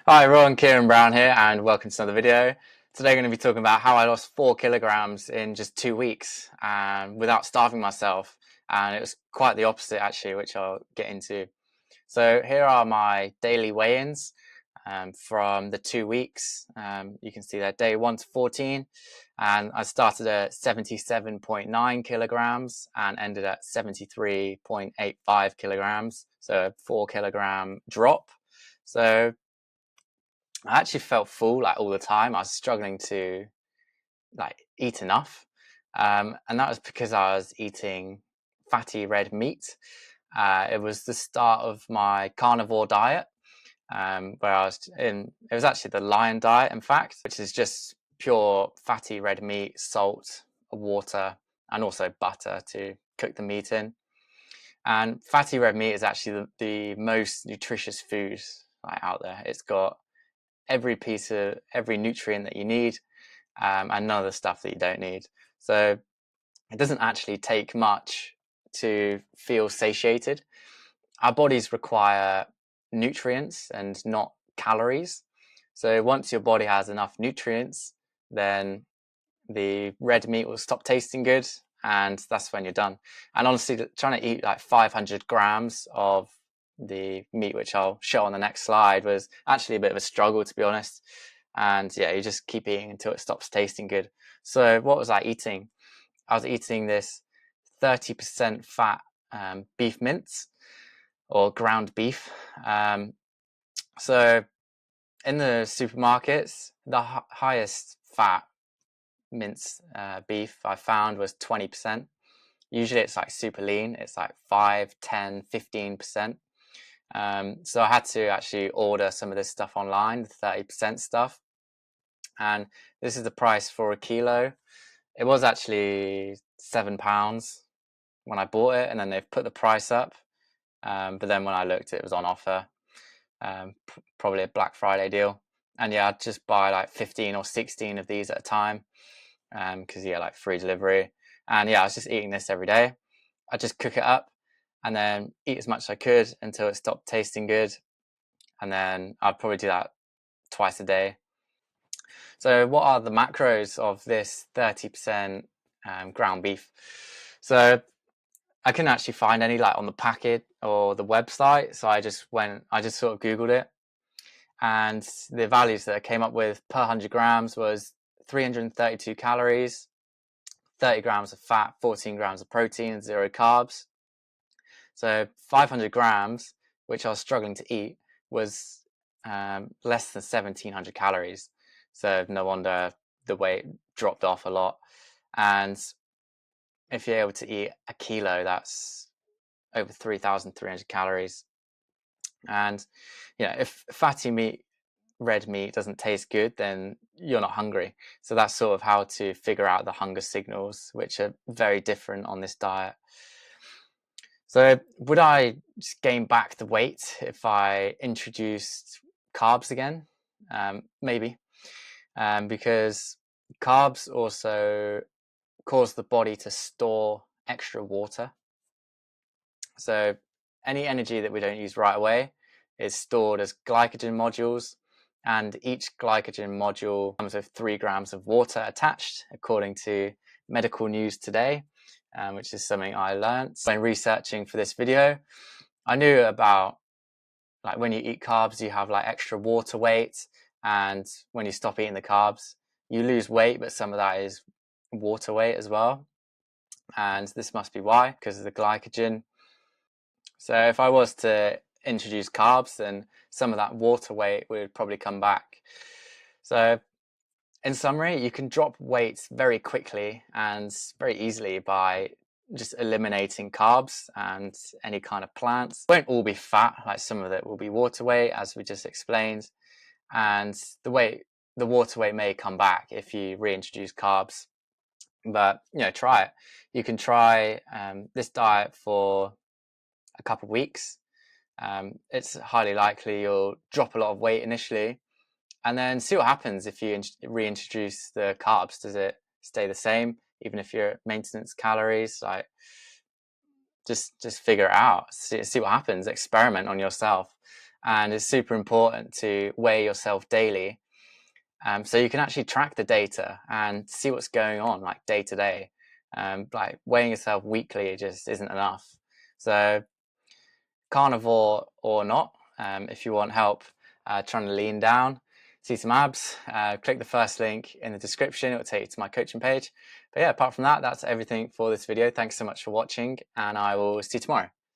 Hi everyone, Kieran Brown here and welcome to another video. Today I'm going to be talking about how I lost 4 kilograms in just 2 weeks without starving myself, and it was quite the opposite actually, which I'll get into. So here are my daily weigh-ins from the 2 weeks. You can see that day 1 to 14, and I started at 77.9 kilograms and ended at 73.85 kilograms, so a 4 kilogram drop. So I actually felt full like all the time. I was struggling to like eat enough, and that was because I was eating fatty red meat. It was the start of my carnivore diet, where I was in. It was actually the lion diet, in fact, which is just pure fatty red meat, salt, water, and also butter to cook the meat in. And fatty red meat is actually the most nutritious food like out there. It's got every nutrient that you need, and none of the stuff that you don't need. So it doesn't actually take much to feel satiated. Our bodies require nutrients and not calories. So once your body has enough nutrients, then the red meat will stop tasting good, and that's when you're done. And honestly, trying to eat like 500 grams of the meat, which I'll show on the next slide, was actually a bit of a struggle, to be honest. And yeah, you just keep eating until it stops tasting good. So what was I eating? I was eating this 30% fat beef mince or ground beef. So in the supermarkets, the highest fat mince beef I found was 20%. Usually it's like super lean, it's like 5, 10, 15%. So I had to actually order some of this stuff online, the 30% stuff. And this is the price for a kilo. It was actually £7 when I bought it, and then they've put the price up. But then when I looked, it was on offer, probably a Black Friday deal. And yeah, I'd just buy like 15 or 16 of these at a time, because yeah, like free delivery. And yeah, I was just eating this every day. I just cook it up and then eat as much as I could until it stopped tasting good. And then I'd probably do that twice a day. So what are the macros of this 30% ground beef? So I couldn't actually find any like on the packet or the website. So I just sort of Googled it. And the values that I came up with per 100 grams was 332 calories, 30 grams of fat, 14 grams of protein, 0 carbs. So 500 grams, which I was struggling to eat, was less than 1,700 calories. So no wonder the weight dropped off a lot. And if you're able to eat a kilo, that's over 3,300 calories. And if fatty meat, red meat doesn't taste good, then you're not hungry. So that's sort of how to figure out the hunger signals, which are very different on this diet. So would I just gain back the weight if I introduced carbs again? Maybe, because carbs also cause the body to store extra water. So any energy that we don't use right away is stored as glycogen modules, and each glycogen module comes with 3 grams of water attached, according to Medical News Today, which is something I learned when researching for this video. I knew about like when you eat carbs, you have like extra water weight, and when you stop eating the carbs, you lose weight, but some of that is water weight as well. And this must be why, because of the glycogen. So if I was to introduce carbs, then some of that water weight would probably come back. So in summary, you can drop weight very quickly and very easily by just eliminating carbs and any kind of plants. It won't all be fat, like some of it will be water weight, as we just explained. And the water weight may come back if you reintroduce carbs. But try it. You can try this diet for a couple of weeks. It's highly likely you'll drop a lot of weight initially, and then see what happens if you reintroduce the carbs. Does it stay the same even if you're at maintenance calories? Like, just figure it out. See what happens. Experiment on yourself. and it's super important to weigh yourself daily, so you can actually track the data and see what's going on, like day to day. Like weighing yourself weekly just isn't enough. So carnivore or not, if you want help trying to lean down, see some abs, click the first link in the description. It will take you to my coaching page. But yeah, apart from that, that's everything for this video. Thanks so much for watching, and I will see you tomorrow.